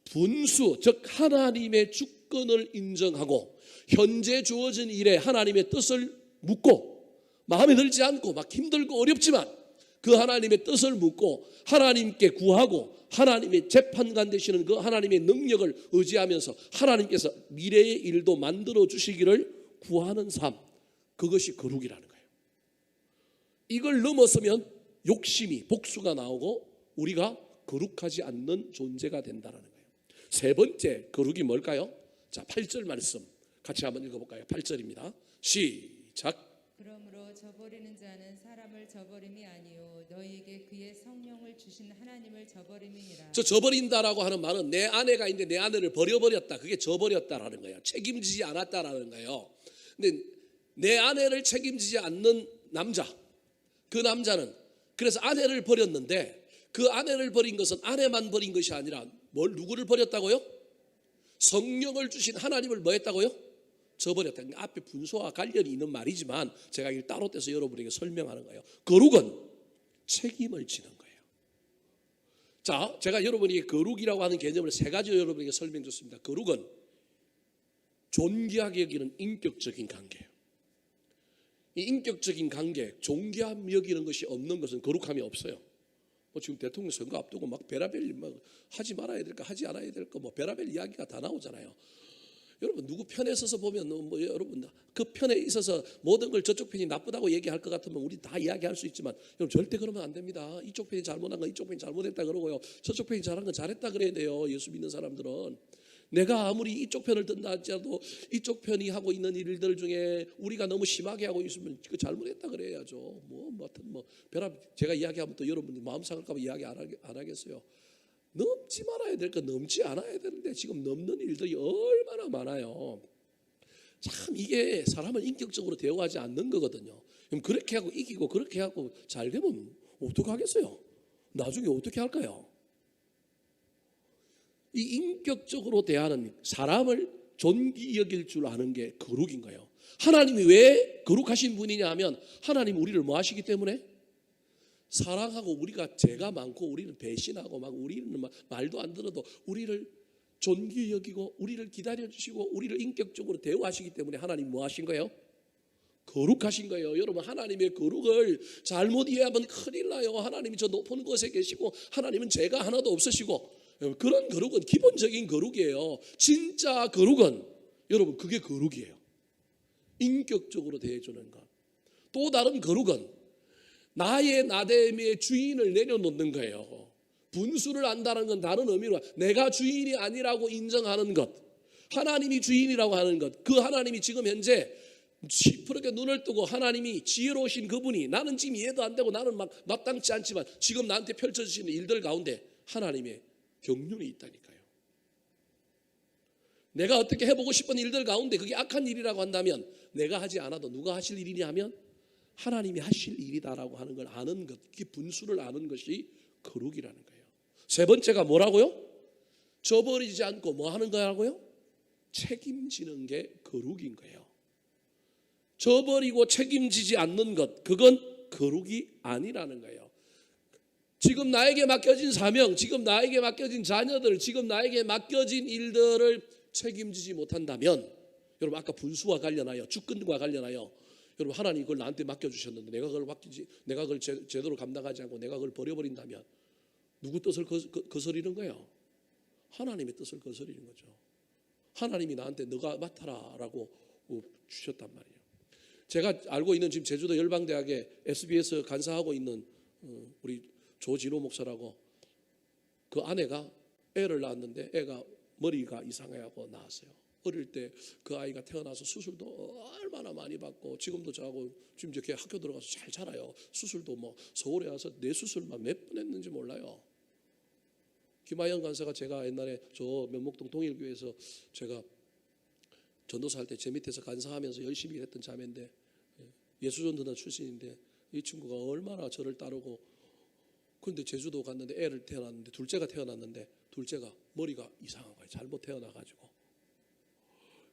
S1: 분수, 즉 하나님의 주권을 인정하고 현재 주어진 일에 하나님의 뜻을 묻고, 마음에 들지 않고 막 힘들고 어렵지만 그 하나님의 뜻을 묻고 하나님께 구하고, 하나님의 재판관 되시는 그 하나님의 능력을 의지하면서 하나님께서 미래의 일도 만들어 주시기를 구하는 삶, 그것이 거룩이라는 거예요. 이걸 넘어서면 욕심이, 복수가 나오고 우리가 거룩하지 않는 존재가 된다는 거예요. 세 번째 거룩이 뭘까요? 자, 8절 말씀 같이 한번 읽어볼까요? 8절입니다. 시작.
S2: 그러므로 저버리는 자는 사람을 저버림이 아니요 너희에게 그의 성령을 주신 하나님을 저버림이니라.
S1: 저 저버린다라고 하는 말은, 내 아내가 있는데 내 아내를 버려버렸다, 그게 저버렸다라는 거예요. 책임지지 않았다라는 거예요. 근데 내 아내를 책임지지 않는 남자, 그 남자는 그래서 아내를 버렸는데, 그 아내를 버린 것은 아내만 버린 것이 아니라 누구를 버렸다고요? 성령을 주신 하나님을 뭐 했다고요? 저버렸다. 앞에 분수와 관련이 있는 말이지만 제가 이걸 따로 떼서 여러분에게 설명하는 거예요. 거룩은 책임을 지는 거예요. 자, 제가 여러분에게 거룩이라고 하는 개념을 세 가지로 여러분에게 설명드렸습니다. 거룩은 존귀하게 여기는 인격적인 관계예요. 이 인격적인 관계, 존귀함 여기는 것이 없는 것은 거룩함이 없어요. 지금 대통령 선거 앞두고 막 별의별 하지 말아야 될까, 하지 않아야 될까, 뭐 별의별 이야기가 다 나오잖아요. 여러분, 누구 편에 서서 보면 뭐 여러분 그 편에 있어서 모든 걸 저쪽 편이 나쁘다고 얘기할 것 같으면 우리 다 이야기할 수 있지만, 여러분 절대 그러면 안 됩니다. 이쪽 편이 잘못한 건 이쪽 편이 잘못했다 그러고요, 저쪽 편이 잘한 건 잘했다 그래야 돼요. 예수 믿는 사람들은 내가 아무리 이쪽 편을 든다 할지라도 이쪽 편이 하고 있는 일들 중에 우리가 너무 심하게 하고 있으면 그 잘못했다 그래야죠. 제가 이야기하면 또 여러분들 마음 상할까 봐 이야기 안 하겠어요. 넘지 말아야 될 거 넘지 않아야 되는데 지금 넘는 일들이 얼마나 많아요. 참 이게 사람을 인격적으로 대우하지 않는 거거든요. 그럼 그렇게 하고 이기고 그렇게 하고 잘 되면 어떡하겠어요? 나중에 어떻게 할까요? 이 인격적으로 대하는, 사람을 존귀 여길 줄 아는 게 거룩인 거예요. 하나님이 왜 거룩하신 분이냐 하면, 하나님 우리를 뭐 하시기 때문에? 사랑하고 우리가 죄가 많고 우리는 배신하고 막 우리는 막 말도 안 들어도 우리를 존귀 여기고 우리를 기다려주시고 우리를 인격적으로 대우하시기 때문에 하나님 뭐 하신 거예요? 거룩하신 거예요. 여러분, 하나님의 거룩을 잘못 이해하면 큰일 나요. 하나님이 저 높은 곳에 계시고 하나님은 죄가 하나도 없으시고, 그런 거룩은 기본적인 거룩이에요. 진짜 거룩은 여러분 그게 거룩이에요. 인격적으로 대해주는 것. 또 다른 거룩은 나의 나됨의 주인을 내려놓는 거예요. 분수를 안다는 건 다른 의미로 내가 주인이 아니라고 인정하는 것, 하나님이 주인이라고 하는 것. 그 하나님이 지금 현재 시퍼렇게 눈을 뜨고 하나님이 지혜로우신 그분이, 나는 지금 이해도 안 되고 나는 막 마땅치 않지만 지금 나한테 펼쳐주시는 일들 가운데 하나님의 경륜이 있다니까요. 내가 어떻게 해보고 싶은 일들 가운데 그게 악한 일이라고 한다면, 내가 하지 않아도 누가 하실 일이냐 하면 하나님이 하실 일이다라고 하는 걸 아는 것, 그 분수를 아는 것이 거룩이라는 거예요. 세 번째가 뭐라고요? 저버리지 않고 뭐 하는 거라고요? 책임지는 게 거룩인 거예요. 저버리고 책임지지 않는 것, 그건 거룩이 아니라는 거예요. 지금 나에게 맡겨진 사명, 지금 나에게 맡겨진 자녀들, 지금 나에게 맡겨진 일들을 책임지지 못한다면, 여러분 아까 분수와 관련하여, 주권과 관련하여, 여러분 하나님 그걸 나한테 맡겨주셨는데 내가 그걸 제대로 감당하지 않고 내가 그걸 버려버린다면 누구 뜻을 거스리는 거예요? 하나님의 뜻을 거스리는 거죠. 하나님이 나한테 너가 맡아라라고 주셨단 말이에요. 제가 알고 있는 지금 제주도 열방대학에 SBS 간사하고 있는 우리 조진호 목사라고, 그 아내가 애를 낳았는데 애가 머리가 이상하고 나왔어요. 어릴 때 그 아이가 태어나서 수술도 얼마나 많이 받고 지금도 저하고 지금 이렇게 학교 들어가서 잘 자라요. 수술도 뭐 서울에 와서 뇌 수술만 몇 번 했는지 몰라요. 김하영 간사가 제가 옛날에 저 면목동 동일교회에서 제가 전도사 할 때 제 밑에서 간사하면서 열심히 했던 자매인데, 예수전도단 출신인데 이 친구가 얼마나 저를 따르고, 그런데 제주도 갔는데 애를 태어났는데 둘째가 태어났는데 둘째가 머리가 이상한 거예요. 잘못 태어나가지고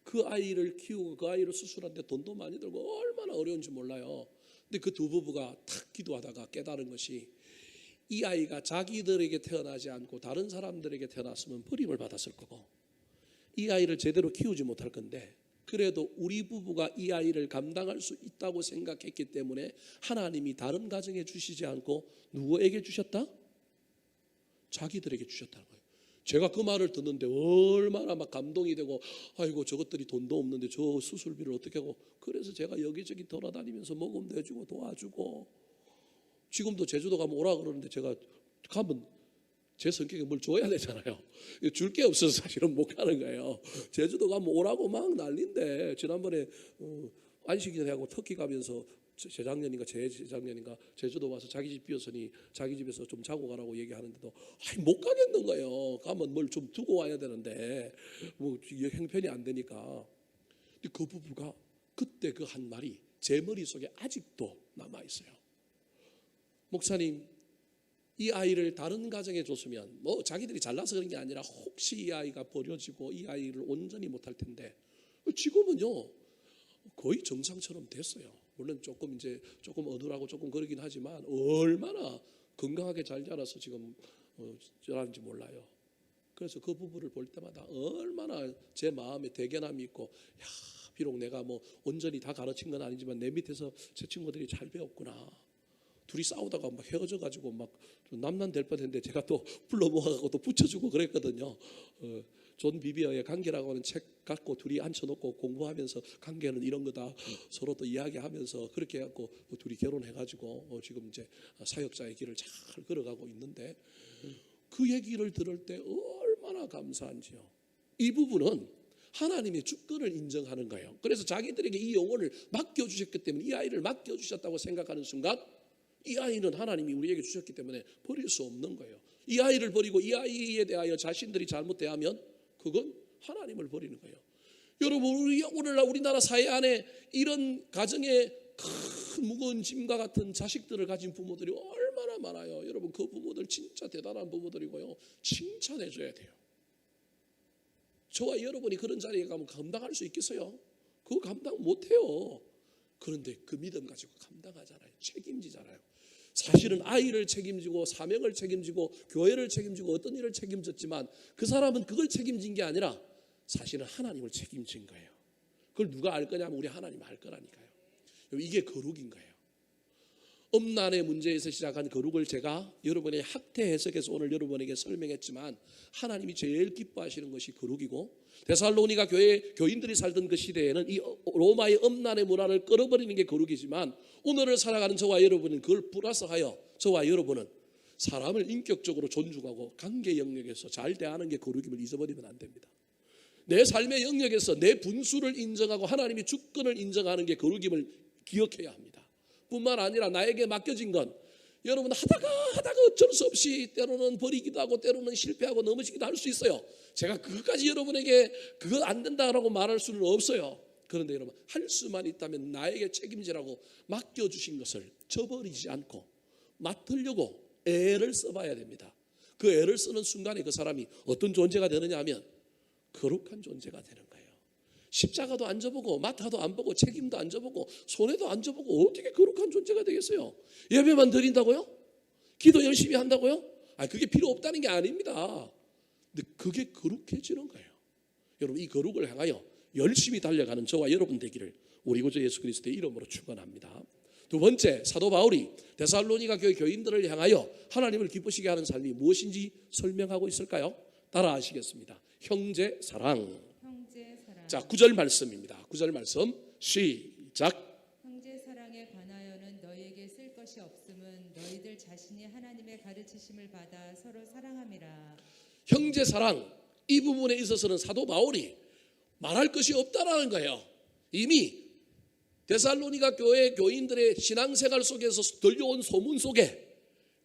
S1: 그 아이를 키우고 그 아이를 수술하는데 돈도 많이 들고 얼마나 어려운지 몰라요. 근데 그 두 부부가 탁 기도하다가 깨달은 것이, 이 아이가 자기들에게 태어나지 않고 다른 사람들에게 태어났으면 버림을 받았을 거고 이 아이를 제대로 키우지 못할 건데, 그래도 우리 부부가 이 아이를 감당할 수 있다고 생각했기 때문에 하나님이 다른 가정에 주시지 않고 누구에게 주셨다? 자기들에게 주셨다는 거예요. 제가 그 말을 듣는데 얼마나 막 감동이 되고, 아이고 저것들이 돈도 없는데 저 수술비를 어떻게 하고, 그래서 제가 여기저기 돌아다니면서 모금도 해주고 도와주고, 지금도 제주도 가면 오라 그러는데 제가 가면 제 성격에 뭘 줘야 되잖아요. 줄 게 없어서 사실은 못 가는 거예요. 제주도 가면 오라고 막 난린데, 지난번에 안식일하고 터키 가면서 재작년인가 재작년인가 제주도 와서 자기 집 비었으니 자기 집에서 좀 자고 가라고 얘기하는데도 못 가겠는 거예요. 가면 뭘 좀 두고 와야 되는데 뭐 형편이 안 되니까. 근데 그 부부가 그때 그 한 말이 제 머릿속에 아직도 남아 있어요. 목사님, 이 아이를 다른 가정에 줬으면, 뭐 자기들이 잘나서 그런 게 아니라 혹시 이 아이가 버려지고 이 아이를 온전히 못할 텐데, 지금은요 거의 정상처럼 됐어요. 물론 조금 어눌하고 조금 그러긴 하지만 얼마나 건강하게 잘 자라서 지금 자라는지 몰라요. 그래서 그 부부를 볼 때마다 얼마나 제 마음에 대견함이 있고, 야, 비록 내가 뭐 온전히 다 가르친 건 아니지만 내 밑에서 제 친구들이 잘 배웠구나. 둘이 싸우다가 막 헤어져 가지고 막 남난 될 뻔했는데 제가 또 불러 모아가지고 또 붙여주고 그랬거든요. 존 비비어의 관계라고 하는 책 갖고 둘이 앉혀놓고 공부하면서 관계는 이런 거다 서로 또 이야기하면서 그렇게 해갖고 둘이 결혼해가지고 지금 이제 사역자의 길을 잘 걸어가고 있는데, 그 얘기를 들을 때 얼마나 감사한지요. 이 부분은 하나님의 주권을 인정하는 거예요. 그래서 자기들에게 이 영혼을 맡겨주셨기 때문에, 이 아이를 맡겨주셨다고 생각하는 순간 이 아이는 하나님이 우리에게 주셨기 때문에 버릴 수 없는 거예요. 이 아이를 버리고 이 아이에 대하여 자신들이 잘못 대하면 그건 하나님을 버리는 거예요. 여러분, 오늘날 우리나라 사회 안에 이런 가정에 큰 무거운 짐과 같은 자식들을 가진 부모들이 얼마나 많아요. 여러분, 그 부모들 진짜 대단한 부모들이고요, 칭찬해 줘야 돼요. 저와 여러분이 그런 자리에 가면 감당할 수 있겠어요? 그거 감당 못해요. 그런데 그 믿음 가지고 감당하잖아요. 책임지잖아요. 사실은 아이를 책임지고 사명을 책임지고 교회를 책임지고 어떤 일을 책임졌지만 그 사람은 그걸 책임진 게 아니라 사실은 하나님을 책임진 거예요. 그걸 누가 알 거냐면 우리 하나님 알 거라니까요. 이게 거룩인 거예요. 음란의 문제에서 시작한 거룩을 제가 여러분의 학태 해석에서 오늘 여러분에게 설명했지만, 하나님이 제일 기뻐하시는 것이 거룩이고, 데살로니가 교회 교인들이 살던 그 시대에는 이 로마의 음란의 문화를 끌어버리는 게 거룩이지만, 오늘을 살아가는 저와 여러분은 그걸 플러스하여 저와 여러분은 사람을 인격적으로 존중하고 관계 영역에서 잘 대하는 게 거룩임을 잊어버리면 안 됩니다. 내 삶의 영역에서 내 분수를 인정하고 하나님의 주권을 인정하는 게 거룩임을 기억해야 합니다. 뿐만 아니라 나에게 맡겨진 건, 여러분 하다가 어쩔 수 없이 때로는 버리기도 하고 때로는 실패하고 넘어지기도 할 수 있어요. 제가 그것까지 여러분에게 그거 안 된다라고 말할 수는 없어요. 그런데 여러분, 할 수만 있다면 나에게 책임지라고 맡겨주신 것을 저버리지 않고 맡으려고 애를 써봐야 됩니다. 그 애를 쓰는 순간에 그 사람이 어떤 존재가 되느냐 하면 거룩한 존재가 되는 거예요. 십자가도 안 져보고 마타도 안 보고 책임도 안 져보고 손해도 안 져보고 어떻게 거룩한 존재가 되겠어요? 예배만 드린다고요? 기도 열심히 한다고요? 그게 필요 없다는 게 아닙니다. 근데 그게 거룩해지는 거예요. 여러분, 이 거룩을 향하여 열심히 달려가는 저와 여러분 되기를 우리 구주 예수 그리스도의 이름으로 축원합니다. 두 번째, 사도 바울이 데살로니가 교회 교인들을 향하여 하나님을 기쁘시게 하는 삶이 무엇인지 설명하고 있을까요? 따라 하시겠습니다. 형제 사랑. 자, 9절 말씀입니다. 9절 말씀 시작.
S2: 형제 사랑에 관하여는 너희에게 쓸 것이 없음은 너희들 자신이 하나님의 가르치심을 받아 서로 사랑함이라.
S1: 형제 사랑, 이 부분에 있어서는 사도 바울이 말할 것이 없다라는 거예요. 이미 데살로니가 교회 교인들의 신앙생활 속에서 들려온 소문 속에,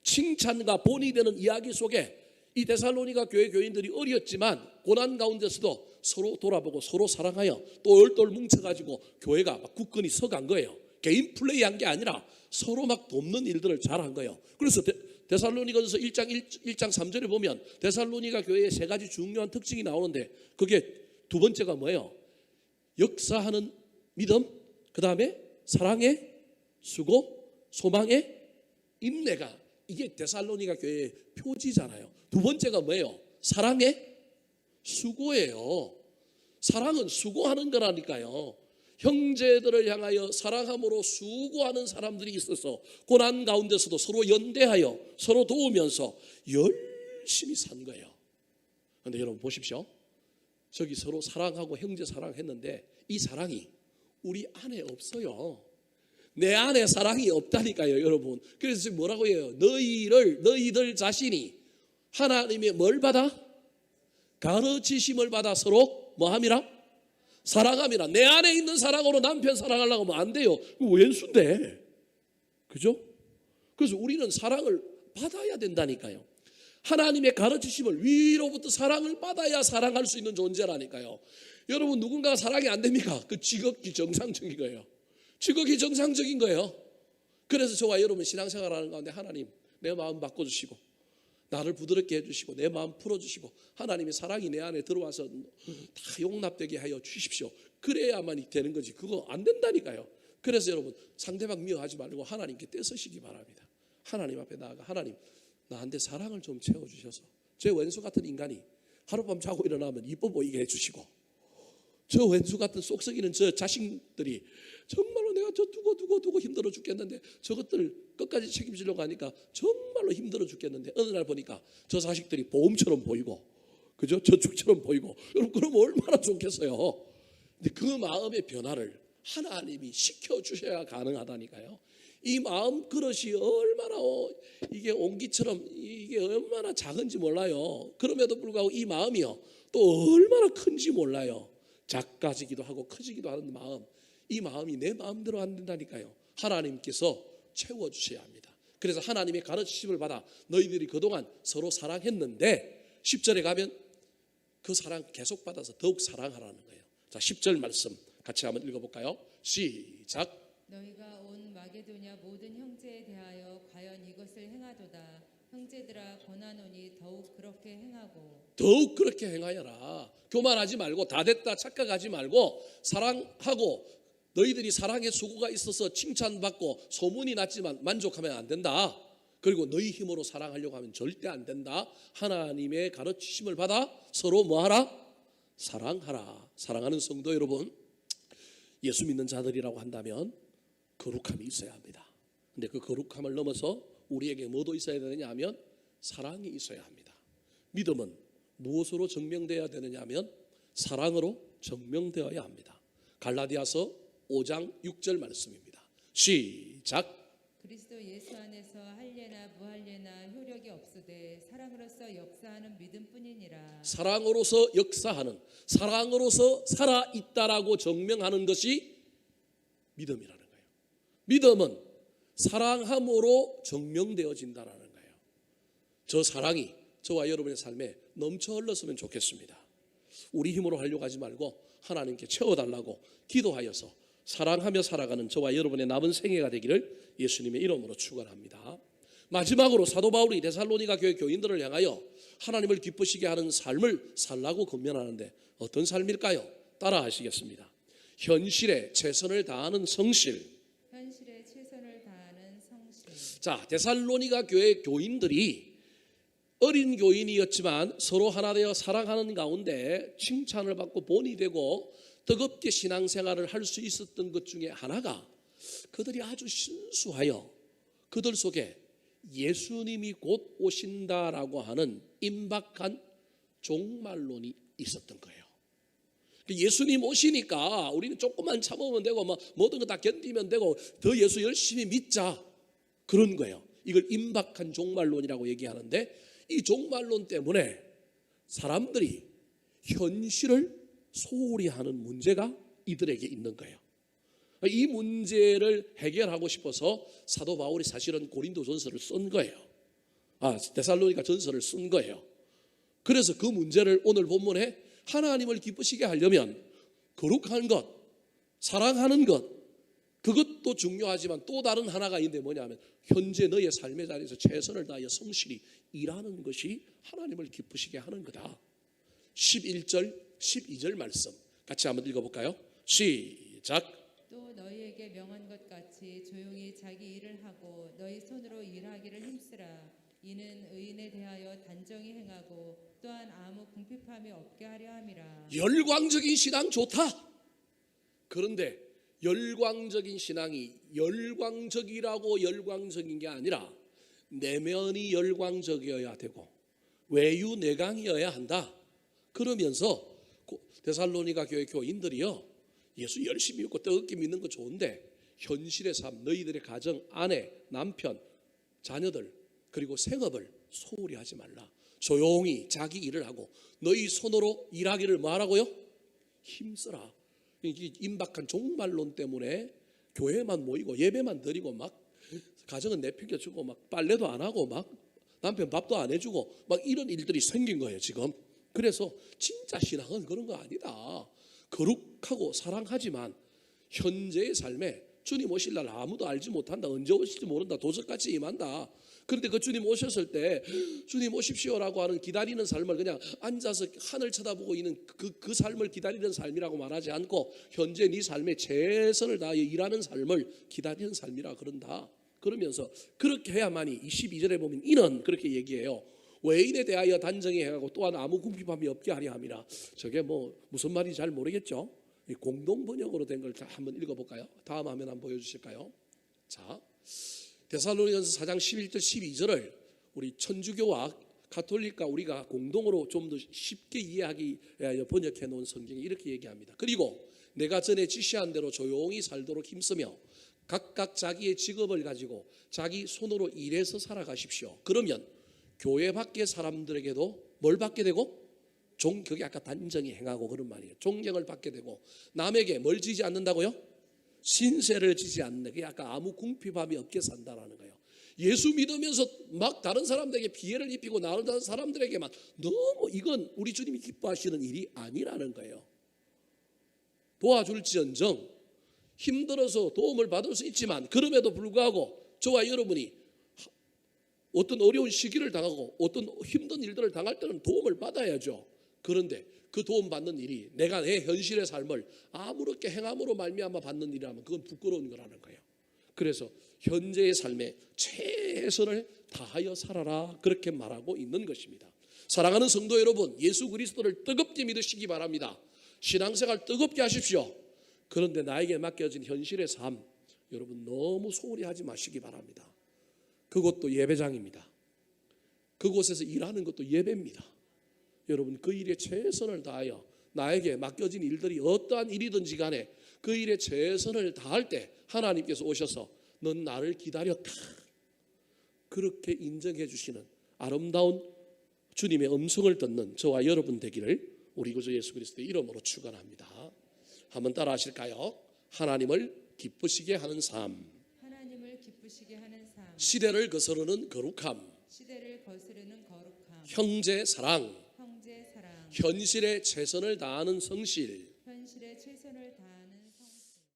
S1: 칭찬과 본이 되는 이야기 속에 이 데살로니가 교회 교인들이 어렸지만 고난 가운데서도 서로 돌아보고 서로 사랑하여 똘똘 뭉쳐가지고 교회가 막 굳건히 서간 거예요. 개인 플레이한 게 아니라 서로 막 돕는 일들을 잘한 거예요. 그래서 데살로니가서 1장 3절에 보면 데살로니가 교회의 세 가지 중요한 특징이 나오는데, 그게 두 번째가 뭐예요? 역사하는 믿음, 그 다음에 사랑의 수고, 소망의 인내가, 이게 데살로니가 교회의 표지잖아요. 두 번째가 뭐예요? 사랑의 수고예요. 사랑은 수고하는 거라니까요. 형제들을 향하여 사랑함으로 수고하는 사람들이 있어서 고난 가운데서도 서로 연대하여 서로 도우면서 열심히 산 거예요. 그런데 여러분 보십시오. 저기 서로 사랑하고 형제 사랑했는데 이 사랑이 우리 안에 없어요. 내 안에 사랑이 없다니까요, 여러분. 그래서 지금 뭐라고 해요? 너희들 자신이 하나님의 뭘 받아? 가르치심을 받아 서로 뭐함이라? 사랑함이라. 내 안에 있는 사랑으로 남편 사랑하려고 하면 안 돼요. 그거 왼수인데, 그죠? 그래서 우리는 사랑을 받아야 된다니까요. 하나님의 가르치심을, 위로부터 사랑을 받아야 사랑할 수 있는 존재라니까요. 여러분, 누군가가 사랑이 안 됩니까? 그 지극히 정상적인 거예요. 지극히 정상적인 거예요. 그래서 저와 여러분 신앙생활하는 가운데 하나님 내 마음 바꿔주시고 나를 부드럽게 해주시고 내 마음 풀어주시고 하나님의 사랑이 내 안에 들어와서 다 용납되게 하여 주십시오. 그래야만 되는 거지. 그거 안 된다니까요. 그래서 여러분, 상대방 미워하지 말고 하나님께 떼쓰시기 바랍니다. 하나님 앞에 나아가, 하나님 나한테 사랑을 좀 채워주셔서 제 왼수 같은 인간이 하룻밤 자고 일어나면 이뻐 보이게 해주시고, 저 왼수 같은 쏙썩이는 저 자식들이 정말로 내가 저 두고 힘들어 죽겠는데 저것들 끝까지 책임지려고 하니까 정말로 힘들어 죽겠는데 어느 날 보니까 저 자식들이 보험처럼 보이고, 그죠? 저축처럼 보이고, 여러분 그러면 얼마나 좋겠어요. 근데 그 마음의 변화를 하나님이 시켜주셔야 가능하다니까요. 이 마음 그릇이 얼마나 이게 옹기처럼 이게 얼마나 작은지 몰라요. 그럼에도 불구하고 이 마음이요 또 얼마나 큰지 몰라요. 작아지기도 하고 커지기도 하는 마음, 이 마음이 내 마음대로 안 된다니까요. 하나님께서 채워주셔야 합니다. 그래서 하나님의 가르치심을 받아 너희들이 그동안 서로 사랑했는데 10절에 가면 그 사랑 계속 받아서 더욱 사랑하라는 거예요. 자, 10절 말씀 같이 한번 읽어볼까요? 시작.
S2: 너희가 온 마게도냐 모든 형제에 대하여 과연 이것을 행하도다. 형제들아 권하노니 더욱 그렇게 행하고.
S1: 더욱 그렇게 행하여라. 교만하지 말고 다 됐다 착각하지 말고 사랑하고, 너희들이 사랑의 수고가 있어서 칭찬받고 소문이 났지만 만족하면 안 된다. 그리고 너희 힘으로 사랑하려고 하면 절대 안 된다. 하나님의 가르치심을 받아 서로 뭐하라? 사랑하라. 사랑하는 성도 여러분, 예수 믿는 자들이라고 한다면 거룩함이 있어야 합니다. 근데 그 거룩함을 넘어서 우리에게 뭐도 있어야 되느냐 하면 사랑이 있어야 합니다. 믿음은 무엇으로 증명되어야 되느냐 하면 사랑으로 증명되어야 합니다. 갈라디아서 5장 6절 말씀입니다. 시작.
S2: 그리스도 예수 안에서 할례나 무할례나 효력이 없으되 사랑으로서 역사하는 믿음뿐이니라.
S1: 사랑으로서 역사하는, 사랑으로서 살아있다라고 증명하는 것이 믿음이라는 거예요. 믿음은 사랑함으로 증명되어진다라는 거예요. 저 사랑이 저와 여러분의 삶에 넘쳐 흘렀으면 좋겠습니다. 우리 힘으로 하려고 하지 말고 하나님께 채워달라고 기도하여서 사랑하며 살아가는 저와 여러분의 남은 생애가 되기를 예수님의 이름으로 축원합니다. 마지막으로 사도 바울이 데살로니가 교회 교인들을 향하여 하나님을 기쁘시게 하는 삶을 살라고 권면하는데 어떤 삶일까요? 따라 하시겠습니다. 현실에 최선을 다하는 성실.
S2: 현실에 최선을 다하는 성실.
S1: 자, 데살로니가 교회 교인들이 어린 교인이었지만 서로 하나 되어 사랑하는 가운데 칭찬을 받고 본이 되고 뜨겁게 신앙생활을 할 수 있었던 것 중에 하나가 그들이 아주 순수하여 그들 속에 예수님이 곧 오신다라고 하는 임박한 종말론이 있었던 거예요. 예수님 오시니까 우리는 조금만 참으면 되고 모든 거 다 견디면 되고 더 예수 열심히 믿자, 그런 거예요. 이걸 임박한 종말론이라고 얘기하는데, 이 종말론 때문에 사람들이 현실을 소홀히 하는 문제가 이들에게 있는 거예요. 이 문제를 해결하고 싶어서 사도 바울이 사실은 고린도전서를 쓴 거예요. 데살로니가 전서를 쓴 거예요. 그래서 그 문제를 오늘 본문에 하나님을 기쁘시게 하려면 거룩한 것, 사랑하는 것, 그것도 중요하지만 또 다른 하나가 있는데 뭐냐면 현재 너의 삶의 자리에서 최선을 다하여 성실히 일하는 것이 하나님을 기쁘시게 하는 거다. 11절, 12절 말씀 같이 한번 읽어볼까요? 시작.
S2: 또 너희에게 명한 것 같이 조용히 자기 일을 하고 너희 손으로 일하기를 힘쓰라. 이는 의인에 대하여 단정히 행하고 또한 아무 궁핍함이 없게 하려 함이라.
S1: 열광적인 신앙 좋다. 그런데 열광적인 신앙이 열광적이라고 열광적인 게 아니라 내면이 열광적이어야 되고 외유 내강이어야 한다. 그러면서 데살로니가 교회 교인들이요, 예수 열심히 믿고 뜨겁게 믿는 거 좋은데 현실의 삶, 너희들의 가정, 아내, 남편, 자녀들 그리고 생업을 소홀히 하지 말라. 조용히 자기 일을 하고 너희 손으로 일하기를 뭐하라고요? 힘쓰라. 임박한 종말론 때문에 교회만 모이고 예배만 드리고 막 가정은 내팽겨주고 막 빨래도 안 하고 막 남편 밥도 안 해주고 막 이런 일들이 생긴 거예요 지금. 그래서 진짜 신앙은 그런 거 아니다. 거룩하고 사랑하지만 현재의 삶에 주님 오실 날 아무도 알지 못한다. 언제 오실지 모른다. 도적같이 임한다. 그런데 그 주님 오셨을 때 주님 오십시오라고 하는 기다리는 삶을 그냥 앉아서 하늘 쳐다보고 있는 그 삶을 기다리는 삶이라고 말하지 않고 현재 네 삶에 최선을 다하여 일하는 삶을 기다리는 삶이라 그런다. 그러면서 그렇게 해야만이 22절에 보면 이는 그렇게 얘기해요. 외인에 대하여 단정히 행하고 또한 아무 궁핍함이 없게 하려 함이라. 저게 무슨 말인지 잘 모르겠죠. 공동 번역으로 된 걸 한번 읽어볼까요? 다음 화면 한번 보여주실까요? 자, 데살로니가서 4장 11절 12절을 우리 천주교와 가톨릭과 우리가 공동으로 좀 더 쉽게 이해하기 위하여 번역해 놓은 성경이 이렇게 얘기합니다. 그리고 내가 전에 지시한 대로 조용히 살도록 힘쓰며 각각 자기의 직업을 가지고 자기 손으로 일해서 살아가십시오. 그러면 교회 밖의 사람들에게도 뭘 받게 되고? 그게 아까 단정히 행하고 그런 말이에요. 존경을 받게 되고 남에게 뭘 지지 않는다고요? 신세를 지지 않는, 그게 아까 아무 궁핍함이 없게 산다라는 거예요. 예수 믿으면서 막 다른 사람들에게 피해를 입히고 다른 사람들에게만 너무 이건 우리 주님이 기뻐하시는 일이 아니라는 거예요. 도와줄지언정 힘들어서 도움을 받을 수 있지만 그럼에도 불구하고 저와 여러분이 어떤 어려운 시기를 당하고 어떤 힘든 일들을 당할 때는 도움을 받아야죠. 그런데 그 도움 받는 일이 내가 내 현실의 삶을 아무렇게 행함으로 말미암아 받는 일이라면 그건 부끄러운 거라는 거예요. 그래서 현재의 삶에 최선을 다하여 살아라, 그렇게 말하고 있는 것입니다. 사랑하는 성도 여러분, 예수 그리스도를 뜨겁게 믿으시기 바랍니다. 신앙생활 뜨겁게 하십시오. 그런데 나에게 맡겨진 현실의 삶, 여러분 너무 소홀히 하지 마시기 바랍니다. 그것도 예배장입니다. 그곳에서 일하는 것도 예배입니다. 여러분 그 일에 최선을 다하여 나에게 맡겨진 일들이 어떠한 일이든지 간에 그 일에 최선을 다할 때 하나님께서 오셔서 넌 나를 기다렸다, 그렇게 인정해 주시는 아름다운 주님의 음성을 듣는 저와 여러분 되기를 우리 구주 예수 그리스도의 이름으로 축원합니다. 한번 따라 하실까요? 하나님을 기쁘시게 하는 삶,
S2: 하나님을 기쁘시게 하는 삶,
S1: 시대를 거스르는 거룩함,
S2: 시대를 거스르는 거룩함,
S1: 형제 사랑,
S2: 형제 사랑,
S1: 현실에 최선을 다하는 성실,